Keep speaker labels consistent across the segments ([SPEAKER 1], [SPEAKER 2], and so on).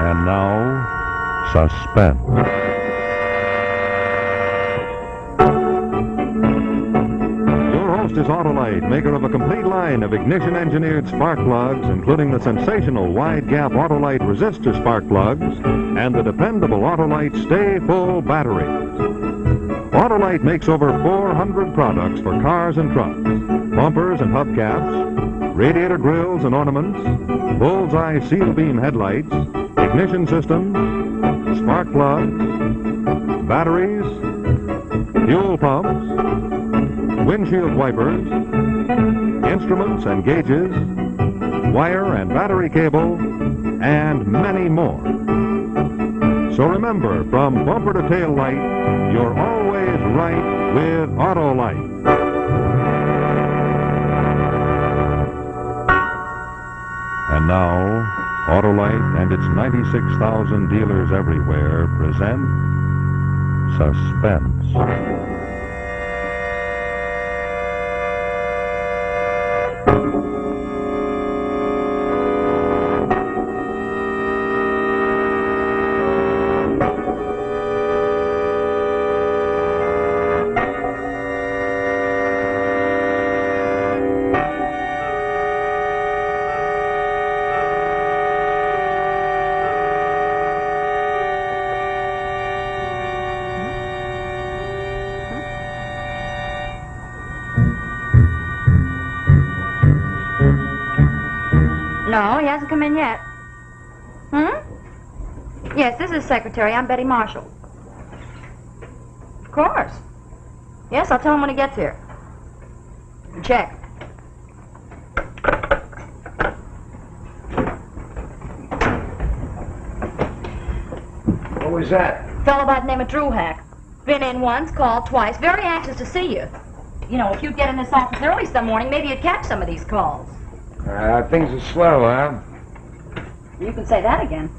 [SPEAKER 1] And now, Suspense. Your host is Autolite, maker of a complete line of ignition-engineered spark plugs, including the sensational wide-gap Autolite resistor spark plugs and the dependable Autolite Stay Full batteries. Autolite makes over 400 products for cars and trucks, bumpers and hubcaps, radiator grills and ornaments, bullseye seal beam headlights, ignition systems, spark plugs, batteries, fuel pumps, windshield wipers, instruments and gauges, wire and battery cable, and many more. So remember, from bumper to tail light, you're always right with Autolite. And now, Autolite and its 96,000 dealers everywhere present Suspense.
[SPEAKER 2] No, he hasn't come in yet. Yes, this is Secretary. I'm Betty Marshall. Of course. Yes, I'll tell him when he gets here. Check.
[SPEAKER 3] What was that?
[SPEAKER 2] Fellow by the name of Drew Hack. Been in once, called twice. Very anxious to see you. You know, if you'd get in this office early some morning, maybe you'd catch some of these calls.
[SPEAKER 3] Things are slow, huh?
[SPEAKER 2] You can say that again.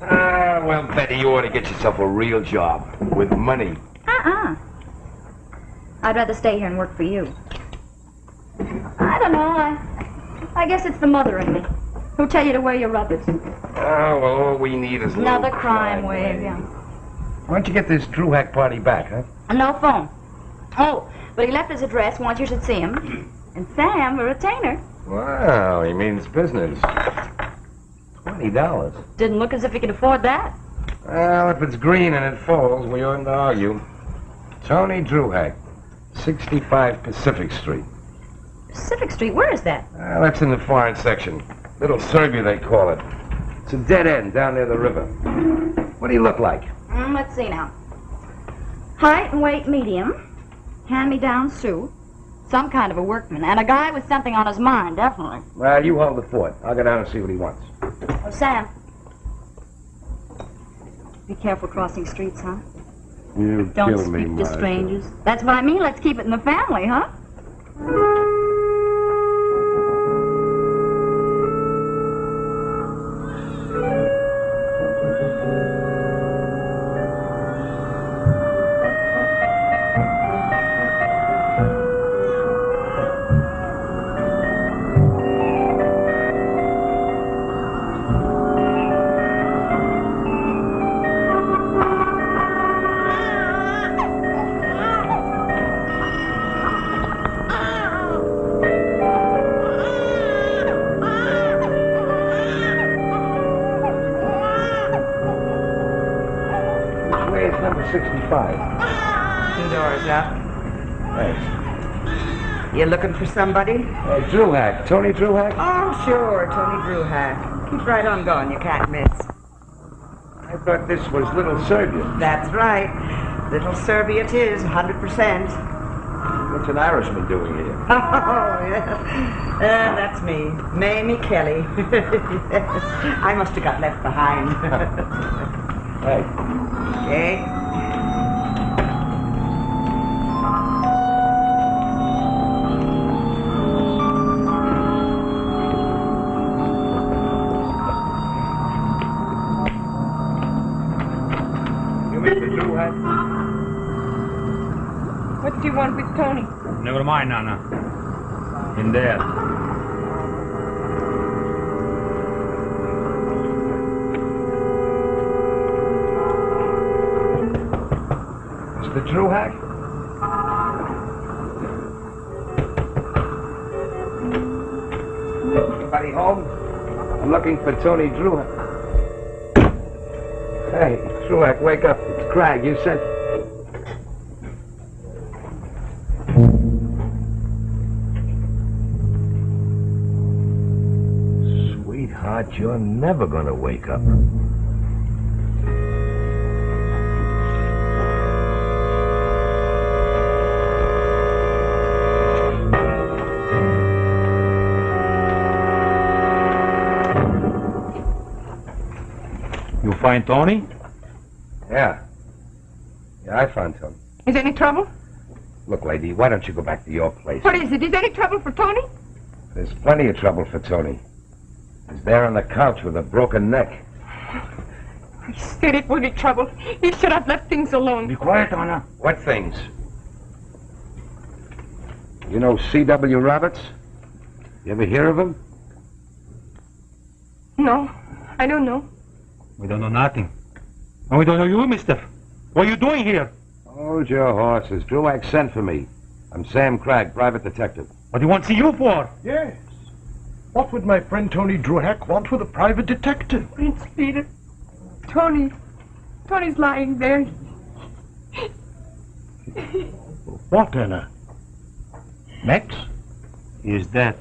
[SPEAKER 3] Well, Betty, you ought to get yourself a real job with money.
[SPEAKER 2] I'd rather stay here and work for you. I don't know. I guess it's the mother in me. Who'll tell you to wear your rubbers?
[SPEAKER 3] Well, all we need is a
[SPEAKER 2] Another
[SPEAKER 3] little
[SPEAKER 2] crime wave, yeah.
[SPEAKER 3] Why don't you get this Drew Hack party back, huh?
[SPEAKER 2] No phone. Oh, but he left his address. Wants you should see him. And Sam, a retainer.
[SPEAKER 3] Wow, he means business. $20.
[SPEAKER 2] Didn't look as if he could afford that.
[SPEAKER 3] Well, if it's green and it falls, we oughtn't to argue. Tony Drew Hack, 65 Pacific Street.
[SPEAKER 2] Pacific Street? Where is that?
[SPEAKER 3] That's in the foreign section. Little Serbia, they call it. It's a dead end down near the river. What do you look like?
[SPEAKER 2] Let's see now. Height and weight medium. Hand-me-down suit. Some kind of a workman. And a guy with something on his mind, definitely.
[SPEAKER 3] Well, you hold the fort. I'll go down and see what he wants.
[SPEAKER 2] Oh, Sam. Be careful crossing streets, huh?
[SPEAKER 3] You
[SPEAKER 2] Don't
[SPEAKER 3] kill me,
[SPEAKER 2] speak to
[SPEAKER 3] Martha.
[SPEAKER 2] strangers. That's what I mean. Let's keep it in the family, huh?
[SPEAKER 3] Where's number 65?
[SPEAKER 4] The door's up.
[SPEAKER 3] Thanks.
[SPEAKER 4] You looking for somebody?
[SPEAKER 3] Drew Hack. Tony Drew Hack?
[SPEAKER 4] Oh, sure, Tony Drew Hack. Keep right on going, you can't miss.
[SPEAKER 3] I thought this was Little Serbia.
[SPEAKER 4] That's right. Little Serbia it is, 100%.
[SPEAKER 3] What's an Irishman doing here?
[SPEAKER 4] Oh, yeah. That's me, Mamie Kelly. I must have got left behind.
[SPEAKER 3] Hey.
[SPEAKER 4] Okay.
[SPEAKER 3] You mean the Drew Hack?
[SPEAKER 5] What do you want with Tony?
[SPEAKER 6] Never mind, Nana. In there.
[SPEAKER 3] Mr. Truhack? Anybody home? I'm looking for Tony Truhack. Hey, Truhack, wake up. It's Cragg. You said... Sweetheart, you're never gonna wake up.
[SPEAKER 6] You find Tony?
[SPEAKER 3] Yeah. Yeah, I found Tony.
[SPEAKER 5] Is there any trouble?
[SPEAKER 3] Look, lady, why don't you go back to your place?
[SPEAKER 5] What is it? Is there any trouble for Tony?
[SPEAKER 3] There's plenty of trouble for Tony. He's there on the couch with a broken neck.
[SPEAKER 5] I said it would be trouble. You should have left things alone.
[SPEAKER 6] Be quiet, Anna.
[SPEAKER 3] What things? You know C.W. Roberts? You ever hear of him?
[SPEAKER 5] No, I don't know.
[SPEAKER 6] We don't know nothing. And we don't know you, mister. What are you doing here?
[SPEAKER 3] Hold your horses. Truax sent for me. I'm Sam Cragg, private detective.
[SPEAKER 6] What do you want to see you for?
[SPEAKER 7] Yes. What would my friend Tony Truhack want with a private detective?
[SPEAKER 5] Prince Peter. Tony's lying there.
[SPEAKER 7] What, Anna? Max?
[SPEAKER 6] He is dead.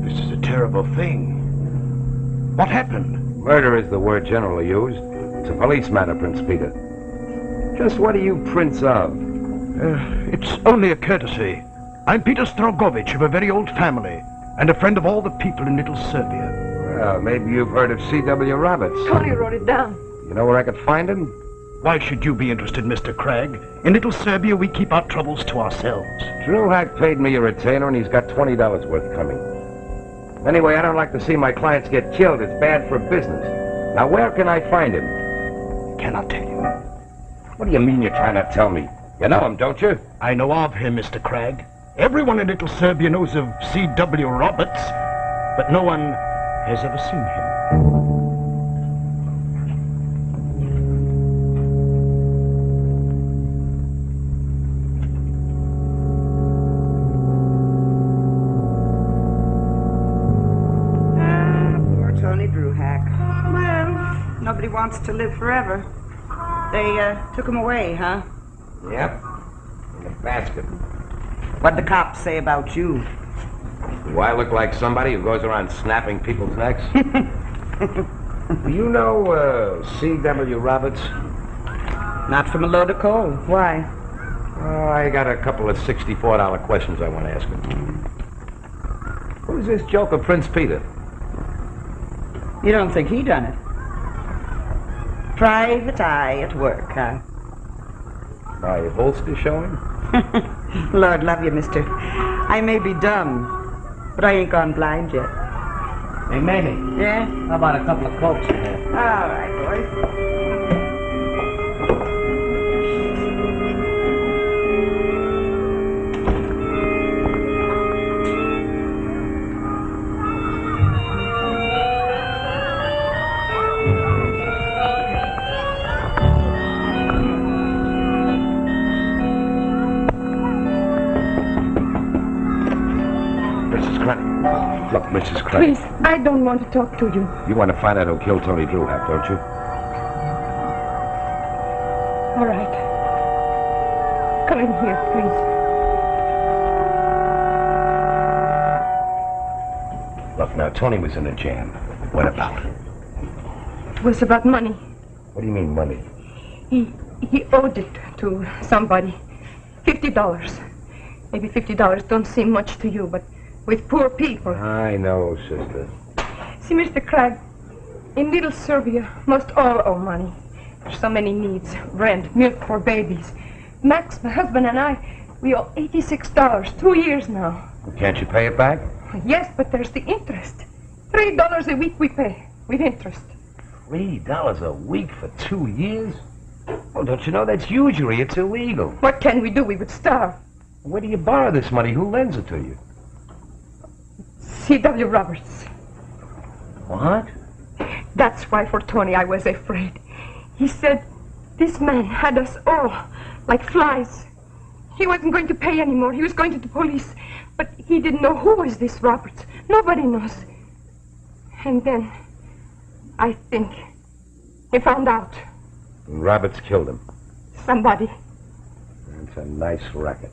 [SPEAKER 7] This is a terrible thing. What happened?
[SPEAKER 3] Murder is the word generally used. It's a police matter, Prince Peter. Just what are you prince of?
[SPEAKER 7] It's only a courtesy. I'm Peter Strogovich of a very old family, and a friend of all the people in Little Serbia.
[SPEAKER 3] Well, maybe you've heard of C.W. Roberts.
[SPEAKER 5] Tony wrote it down.
[SPEAKER 3] You know where I could find him?
[SPEAKER 7] Why should you be interested, Mr. Cragg? In Little Serbia, we keep our troubles to ourselves.
[SPEAKER 3] Truhack paid me a retainer, and he's got $20 worth coming. Anyway, I don't like to see my clients get killed. It's bad for business. Now, where can I find him?
[SPEAKER 7] Cannot tell you.
[SPEAKER 3] What do you mean you're trying to tell me? You know him, don't you?
[SPEAKER 7] I know of him, Mr. Cragg. Everyone in Little Serbia knows of C.W. Roberts, but no one has ever seen him.
[SPEAKER 4] Poor Tony Truhack. Well, nobody wants to live forever. They took him away, huh?
[SPEAKER 3] Yep. In a basket.
[SPEAKER 4] What'd the cops say about you?
[SPEAKER 3] Do I look like somebody who goes around snapping people's necks? Do you know C.W. Roberts?
[SPEAKER 4] Not from a load of coal. Why?
[SPEAKER 3] Oh, I got a couple of $64 questions I want to ask him. Who's this joker, Prince Peter?
[SPEAKER 4] You don't think he done it? Private eye at work, huh?
[SPEAKER 3] My holster showing?
[SPEAKER 4] Lord love you, mister. I may be dumb, but I ain't gone blind yet.
[SPEAKER 8] Hey, Mamie.
[SPEAKER 4] Yeah?
[SPEAKER 8] How about a couple of cokes in there?
[SPEAKER 4] All right, boys.
[SPEAKER 3] Look, Mrs. Cragg.
[SPEAKER 5] Please, I don't want to talk to you.
[SPEAKER 3] You want to find out who killed Tony Truhack, don't you?
[SPEAKER 5] All right. Come in here, please.
[SPEAKER 3] Look, now, Tony was in a jam. What about?
[SPEAKER 5] It was about money.
[SPEAKER 3] What do you mean, money?
[SPEAKER 5] He owed it to somebody. $50. Maybe $50 don't seem much to you, but with poor people.
[SPEAKER 3] I know, sister.
[SPEAKER 5] See, Mr. Cragg, in Little Serbia, most all owe money. There's so many needs. Rent, milk for babies. Max, my husband, and I, we owe $86, 2 years now.
[SPEAKER 3] Can't you pay it back?
[SPEAKER 5] Yes, but there's the interest. $3 a week we pay, with interest.
[SPEAKER 3] $3 a week for 2 years? Well, don't you know that's usury? It's illegal.
[SPEAKER 5] What can we do? We would starve.
[SPEAKER 3] Where do you borrow this money? Who lends it to you?
[SPEAKER 5] C.W. Roberts.
[SPEAKER 3] What?
[SPEAKER 5] That's why for Tony I was afraid. He said this man had us all like flies. He wasn't going to pay anymore. He was going to the police. But he didn't know who was this Roberts. Nobody knows. And then, I think, he found out.
[SPEAKER 3] Roberts killed him.
[SPEAKER 5] Somebody.
[SPEAKER 3] It's a nice racket.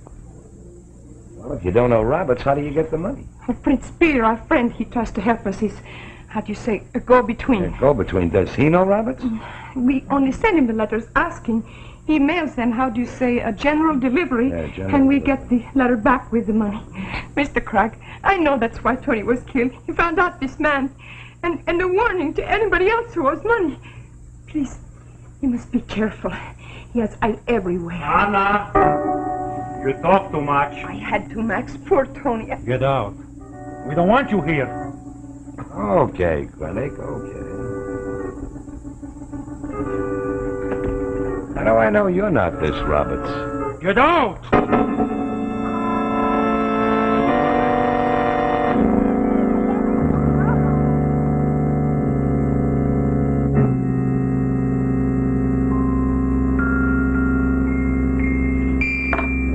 [SPEAKER 3] Well, if you don't know Roberts, how do you get the money?
[SPEAKER 5] Prince Peter, our friend, he tries to help us. He's, how do you say, a go-between.
[SPEAKER 3] A go-between. Does he know Roberts?
[SPEAKER 5] We only send him the letters asking. He mails them, how do you say, a general delivery, and we get the letter back with the money. Mr. Cragg, I know that's why Tony was killed. He found out this man, and a warning to anybody else who owes money. Please, you must be careful. He has eyes everywhere.
[SPEAKER 6] Anna, you talk too much.
[SPEAKER 5] I had to, Max. Poor Tony.
[SPEAKER 6] Get out. We don't want you here.
[SPEAKER 3] Okay, Granick, okay. How do I know you're not this Roberts?
[SPEAKER 6] Get out!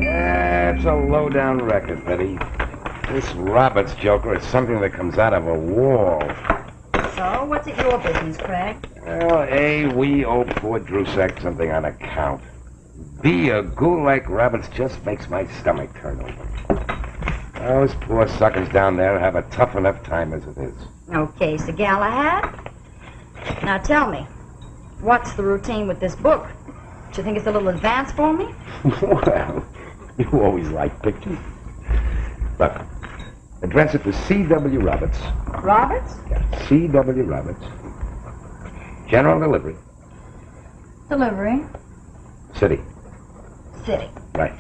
[SPEAKER 3] That's a low-down record, Betty. This Roberts joker is something that comes out of a wall.
[SPEAKER 2] So, what's it your business, Cragg?
[SPEAKER 3] Well, A, we owe poor Drusek something on account. B, a ghoul like Roberts just makes my stomach turn over. Those poor suckers down there have a tough enough time as it is.
[SPEAKER 2] Okay, Sir Galahad. Now tell me, what's the routine with this book? Do you think it's a little advanced for me?
[SPEAKER 3] Well, you always like pictures. Look, address it to C.W. Roberts.
[SPEAKER 2] Roberts?
[SPEAKER 3] Yeah, C.W. Roberts. General delivery.
[SPEAKER 2] Delivery.
[SPEAKER 3] City.
[SPEAKER 2] City.
[SPEAKER 3] Right.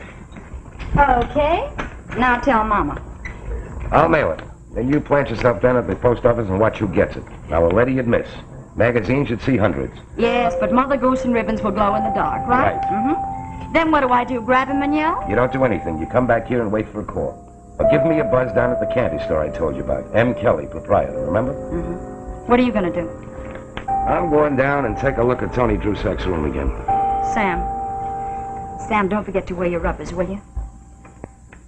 [SPEAKER 2] Okay. Now tell Mama.
[SPEAKER 3] I'll mail it. Then you plant yourself down at the post office and watch who gets it. Now, already you'd miss. Magazine should see hundreds.
[SPEAKER 2] Yes, but Mother Goose and Ribbons will glow in the dark, right?
[SPEAKER 3] Right.
[SPEAKER 2] Mm-hmm. Then what do? Grab him and yell?
[SPEAKER 3] You don't do anything. You come back here and wait for a call. Or give me a buzz down at the candy store I told you about. M. Kelly, proprietor, remember?
[SPEAKER 2] Mm-hmm. What are you going to do?
[SPEAKER 3] I'm going down and take a look at Tony Drusek's room again.
[SPEAKER 2] Sam, don't forget to wear your rubbers, will you?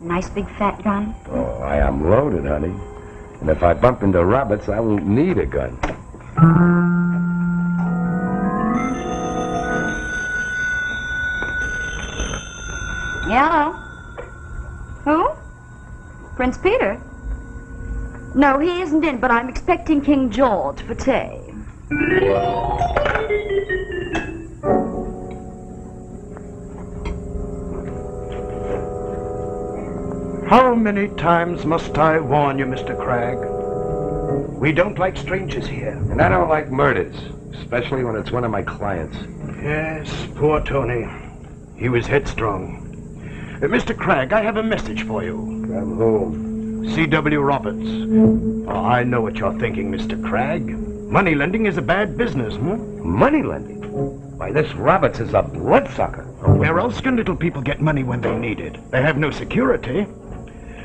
[SPEAKER 2] A nice big fat gun?
[SPEAKER 3] Oh, I am loaded, honey. And if I bump into Roberts, I won't need a gun.
[SPEAKER 2] Hello? Who? Prince Peter? No, he isn't in, but I'm expecting King George for tea.
[SPEAKER 7] How many times must I warn you, Mr. Cragg? We don't like strangers here.
[SPEAKER 3] And I don't like murders, especially when it's one of my clients.
[SPEAKER 7] Yes, poor Tony. He was headstrong. Mr. Cragg, I have a message for you.
[SPEAKER 3] From whom?
[SPEAKER 7] C.W. Roberts. Oh, I know what you're thinking, Mr. Cragg. Money lending is a bad business,
[SPEAKER 3] Money lending? Why, this Roberts is a bloodsucker.
[SPEAKER 7] Where else can little people get money when they need it? They have no security.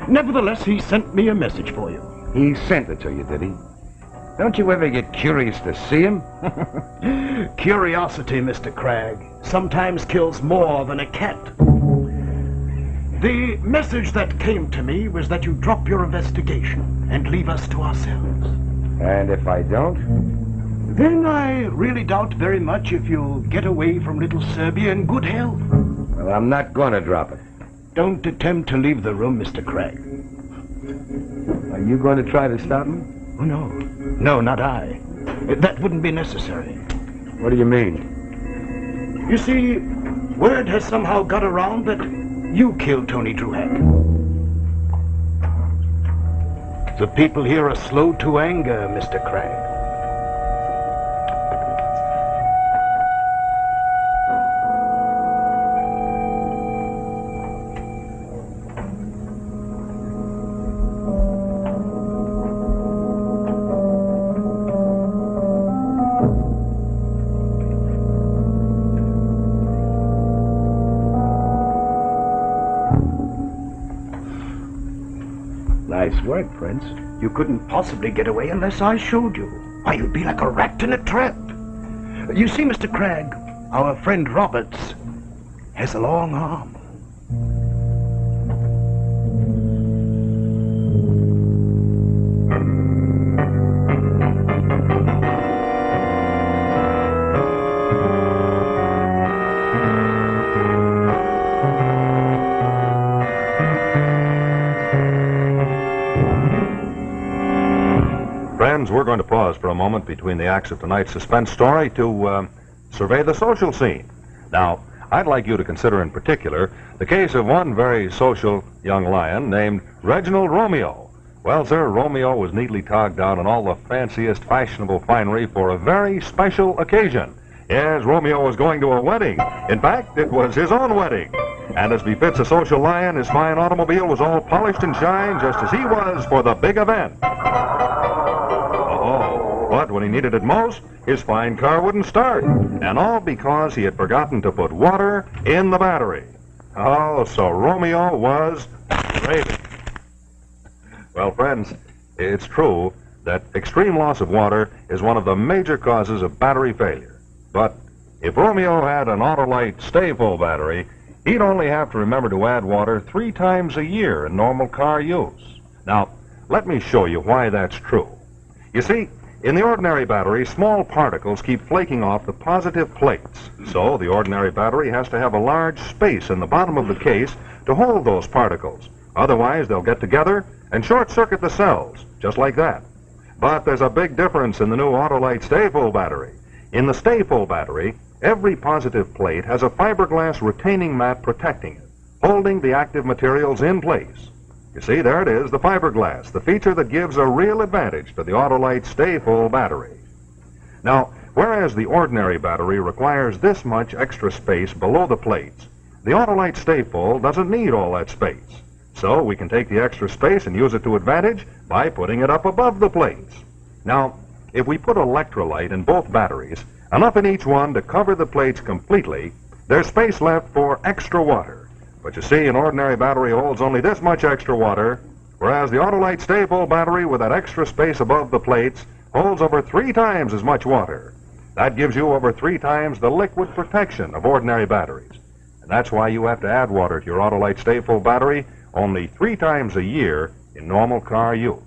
[SPEAKER 7] Nevertheless, he sent me a message for you.
[SPEAKER 3] He sent it to you, did he? Don't you ever get curious to see him?
[SPEAKER 7] Curiosity, Mr. Cragg, sometimes kills more than a cat. The message that came to me was that you drop your investigation and leave us to ourselves.
[SPEAKER 3] And if I don't?
[SPEAKER 7] Then I really doubt very much if you'll get away from little Serbia in good health.
[SPEAKER 3] Well, I'm not going to drop it.
[SPEAKER 7] Don't attempt to leave the room, Mr. Cragg.
[SPEAKER 3] Are you going to try to stop me?
[SPEAKER 7] Oh, no. No, not I. That wouldn't be necessary.
[SPEAKER 3] What do you mean?
[SPEAKER 7] You see, word has somehow got around that you killed Tony Druheck. The people here are slow to anger, Mr. Cragg.
[SPEAKER 3] Nice work, Prince.
[SPEAKER 7] You couldn't possibly get away unless I showed you. Why, you'd be like a rat in a trap. You see, Mr. Cragg, our friend Roberts has a long arm.
[SPEAKER 1] Friends, we're going to pause for a moment between the acts of tonight's suspense story to survey the social scene. Now, I'd like you to consider in particular the case of one very social young lion named Reginald Romeo. Well, sir, Romeo was neatly togged out in all the fanciest fashionable finery for a very special occasion. Yes, Romeo was going to a wedding. In fact, it was his own wedding. And as befits a social lion, his fine automobile was all polished and shined just as he was for the big event. But when he needed it most, his fine car wouldn't start. And all because he had forgotten to put water in the battery. Oh, so Romeo was raving. Well, friends, it's true that extreme loss of water is one of the major causes of battery failure. But if Romeo had an Autolite stay-full battery, he'd only have to remember to add water 3 times a year in normal car use. Now, let me show you why that's true. You see, in the ordinary battery, small particles keep flaking off the positive plates. So the ordinary battery has to have a large space in the bottom of the case to hold those particles. Otherwise, they'll get together and short-circuit the cells, just like that. But there's a big difference in the new Autolite stay-full battery. In the stay-full battery, every positive plate has a fiberglass retaining mat protecting it, holding the active materials in place. You see, there it is, the fiberglass, the feature that gives a real advantage to the Autolite stay-full battery. Now, whereas the ordinary battery requires this much extra space below the plates, the Autolite stay-full doesn't need all that space. So we can take the extra space and use it to advantage by putting it up above the plates. Now, if we put electrolyte in both batteries, enough in each one to cover the plates completely, there's space left for extra water. But you see, an ordinary battery holds only this much extra water, whereas the Autolite stay-full battery with that extra space above the plates holds over 3 times as much water. That gives you over 3 times the liquid protection of ordinary batteries. And that's why you have to add water to your Autolite stay-full battery only 3 times a year in normal car use.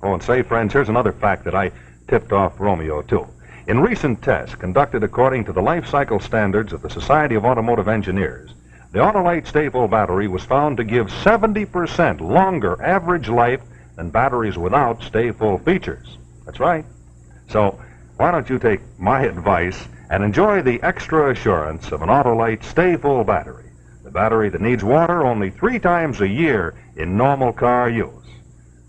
[SPEAKER 1] Oh, and say, friends, here's another fact that I tipped off Romeo, too. In recent tests conducted according to the life cycle standards of the Society of Automotive Engineers, the Autolite stay-full battery was found to give 70% longer average life than batteries without stay-full features. That's right. So why don't you take my advice and enjoy the extra assurance of an Autolite stay-full battery, the battery that needs water only 3 times a year in normal car use.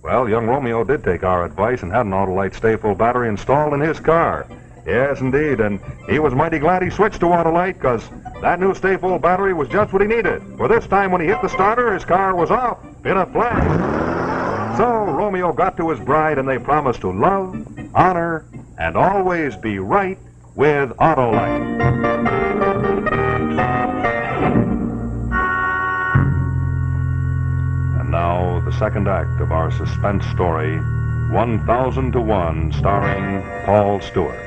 [SPEAKER 1] Well, young Romeo did take our advice and had an Autolite stay-full battery installed in his car. Yes, indeed, and he was mighty glad he switched to Autolite, because that new stay-full battery was just what he needed. For this time, when he hit the starter, his car was off in a flash. So Romeo got to his bride, and they promised to love, honor, and always be right with Autolite. And now, the second act of our suspense story, 1000 to 1, starring Paul Stewart.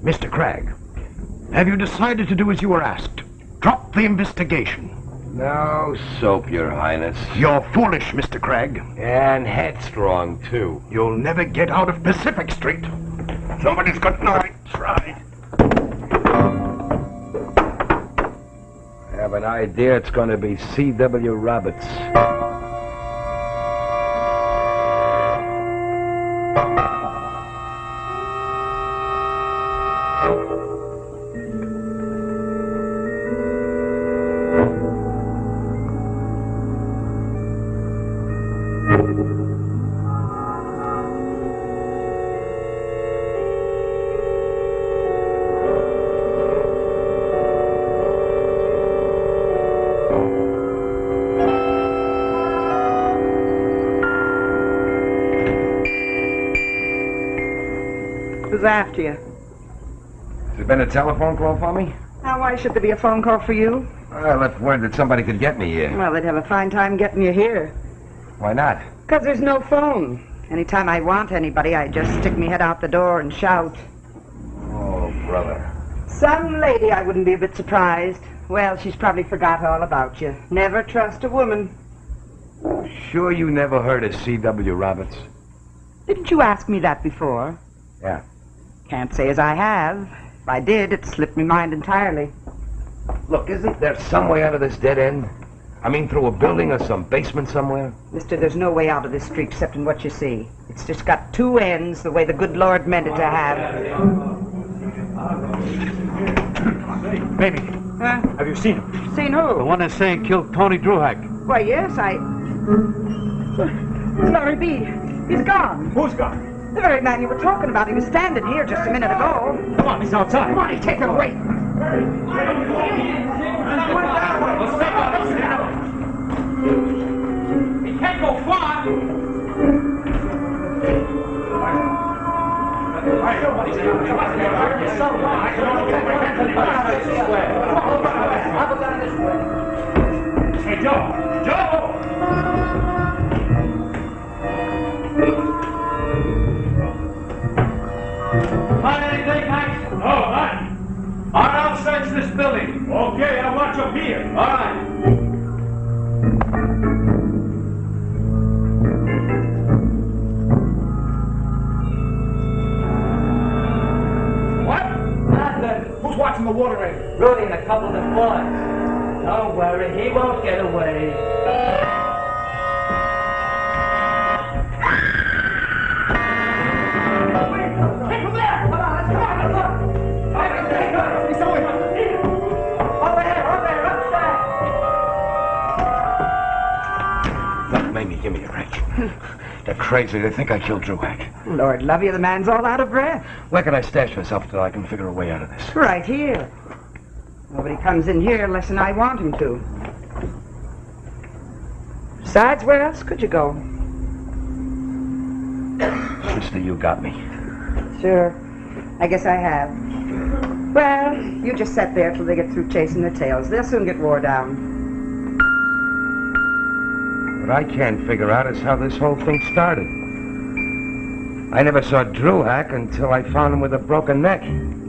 [SPEAKER 7] Mr. Cragg, have you decided to do as you were asked? Drop the investigation.
[SPEAKER 3] No soap, Your Highness.
[SPEAKER 7] You're foolish, Mr. Cragg.
[SPEAKER 3] And headstrong, too.
[SPEAKER 7] You'll never get out of Pacific Street. Somebody's got no right. Right.
[SPEAKER 3] I have an idea it's going to be C.W. Roberts.
[SPEAKER 4] after you.
[SPEAKER 3] Has there been a telephone call for me?
[SPEAKER 4] Now, why should there be a phone call for you?
[SPEAKER 3] I left word that somebody could get me here.
[SPEAKER 4] Well, they'd have a fine time getting you here.
[SPEAKER 3] Why not?
[SPEAKER 4] Because there's no phone. Anytime I want anybody, I just stick me head out the door and shout.
[SPEAKER 3] Oh, brother.
[SPEAKER 4] Some lady, I wouldn't be a bit surprised. Well, she's probably forgot all about you. Never trust a woman.
[SPEAKER 3] Sure you never heard of C.W. Roberts?
[SPEAKER 4] Didn't you ask me that before?
[SPEAKER 3] Yeah.
[SPEAKER 4] Can't say as I have. If I did, it slipped me mind entirely.
[SPEAKER 3] Look, isn't there some way out of this dead end? I mean, through a building or some basement somewhere?
[SPEAKER 4] Mister, there's no way out of this street except in what you see. It's just got two ends the way the good Lord meant it to have.
[SPEAKER 6] Mamie,
[SPEAKER 4] Huh?
[SPEAKER 6] have you seen him?
[SPEAKER 4] Seen
[SPEAKER 6] The
[SPEAKER 4] who?
[SPEAKER 6] one that's saying killed Tony Druhack.
[SPEAKER 4] Why, yes, Larry B. He's gone.
[SPEAKER 6] Who's gone?
[SPEAKER 4] The very man you were talking about. He was standing here just a minute ago.
[SPEAKER 6] Come on, he's outside.
[SPEAKER 4] Come on, take him away.
[SPEAKER 6] He can't go far. Hey, Joe! Joe! Find anything, Max? No, none. All right, I'll search this building. Okay, I'll watch up here. All right. What? Nothing. Who's watching the water rain? Rudy and a couple of the boys. Don't worry, he won't get away.
[SPEAKER 3] Look, Mamie, give me a break. They're crazy. They think I killed Druhack.
[SPEAKER 4] Lord love you, the man's all out of breath.
[SPEAKER 3] Where can I stash myself till I can figure a way out of this?
[SPEAKER 4] Right here. Nobody comes in here unless I want him to. Besides, where else could you go?
[SPEAKER 3] Sister, you got me.
[SPEAKER 4] Sure. I guess I have. Well, you just sit there till they get through chasing their tails. They'll soon get wore down.
[SPEAKER 3] What I can't figure out is how this whole thing started. I never saw Druhack until I found him with a broken neck.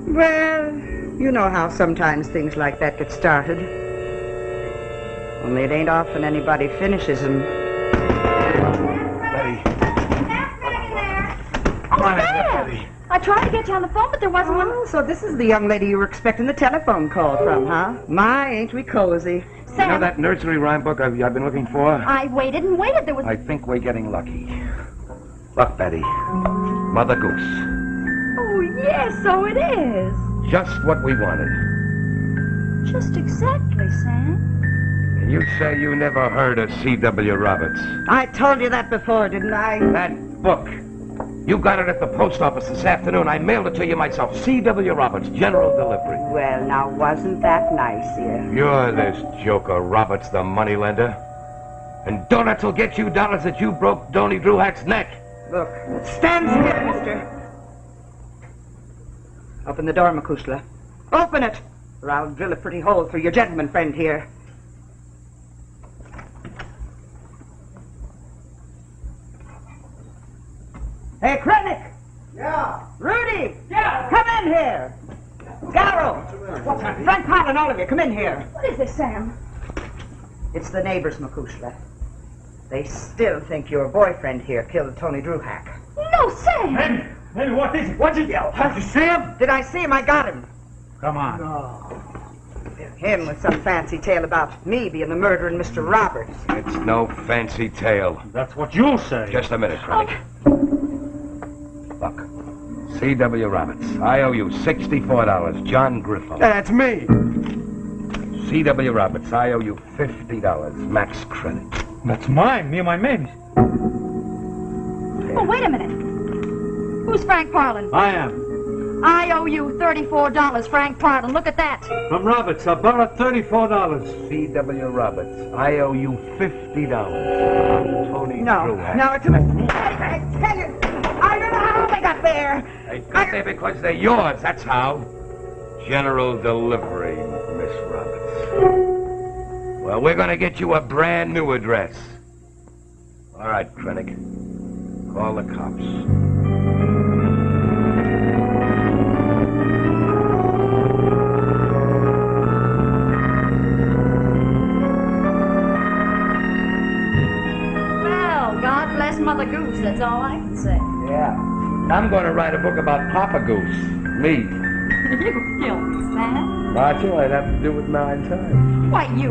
[SPEAKER 4] Well, you know how sometimes things like that get started. Only it ain't often anybody finishes them.
[SPEAKER 3] Betty.
[SPEAKER 2] Oh,
[SPEAKER 3] on in there,
[SPEAKER 2] Sam!
[SPEAKER 3] Betty.
[SPEAKER 2] I tried to get you on the phone, but there wasn't one.
[SPEAKER 4] Oh, so this is the young lady you were expecting the telephone call from, huh? My, ain't we cozy.
[SPEAKER 3] You know
[SPEAKER 2] Sam,
[SPEAKER 3] that nursery rhyme book I've been looking for?
[SPEAKER 2] I waited and waited. There was...
[SPEAKER 3] I think we're getting lucky. Look, Betty. Mother Goose.
[SPEAKER 2] Oh, yes, so it is.
[SPEAKER 3] Just what we wanted.
[SPEAKER 2] Just exactly, Sam.
[SPEAKER 3] And you say you never heard of C.W. Roberts.
[SPEAKER 4] I told you that before, didn't I?
[SPEAKER 3] That book. You got it at the post office this afternoon. I mailed it to you myself. C.W. Roberts, General Delivery.
[SPEAKER 4] Well, now, wasn't that nice, yeah?
[SPEAKER 3] You're this joker, Roberts, the moneylender. And donuts will get you dollars that you broke Tony Druhack's neck.
[SPEAKER 4] Look, stand still, mister. Open the door, Makushla. Open it, or I'll drill a pretty hole through your gentleman friend here. Hey, Krennic!
[SPEAKER 8] Yeah.
[SPEAKER 4] Rudy!
[SPEAKER 8] Yeah.
[SPEAKER 4] Come in here! Garrow! Frank Powell and all of you, come in here.
[SPEAKER 2] What is this, Sam?
[SPEAKER 4] It's the neighbors, Makushla. They still think your boyfriend here killed Tony Druhack.
[SPEAKER 2] No, Sam!
[SPEAKER 6] Maybe what is it? What'd you yell? Did you see him?
[SPEAKER 4] Did I see him? I got him.
[SPEAKER 6] Come on.
[SPEAKER 4] Him with some fancy tale about me being the murdering Mr. Roberts.
[SPEAKER 3] It's no fancy tale.
[SPEAKER 6] That's what you say.
[SPEAKER 3] Just a minute, Frank. Look. C.W. Roberts. I owe you $64. John Griffo.
[SPEAKER 7] That's me.
[SPEAKER 3] C.W. Roberts. I owe you $50. Max credit.
[SPEAKER 6] That's mine. Me and my mates.
[SPEAKER 2] Oh, wait a minute. Who's Frank Parlin?
[SPEAKER 6] I am.
[SPEAKER 2] I owe you $34, Frank Parlin. Look at that.
[SPEAKER 6] From Roberts. I borrowed $34.
[SPEAKER 3] C.W. Roberts. I owe you $50. Tony
[SPEAKER 4] No,
[SPEAKER 3] Druhack.
[SPEAKER 4] no, it's a... I tell you, I don't know how they got there?
[SPEAKER 3] They got there because they're yours, that's how. General delivery, Miss Roberts. Well, we're gonna get you a brand new address. All right, Krennic. Call the cops.
[SPEAKER 2] Well, God bless Mother Goose, that's all I can say.
[SPEAKER 3] Yeah. I'm gonna write a book about Papa Goose. Me.
[SPEAKER 2] You killed me, Sam.
[SPEAKER 3] Marshall, I'd have to do it 9 times.
[SPEAKER 2] Why, you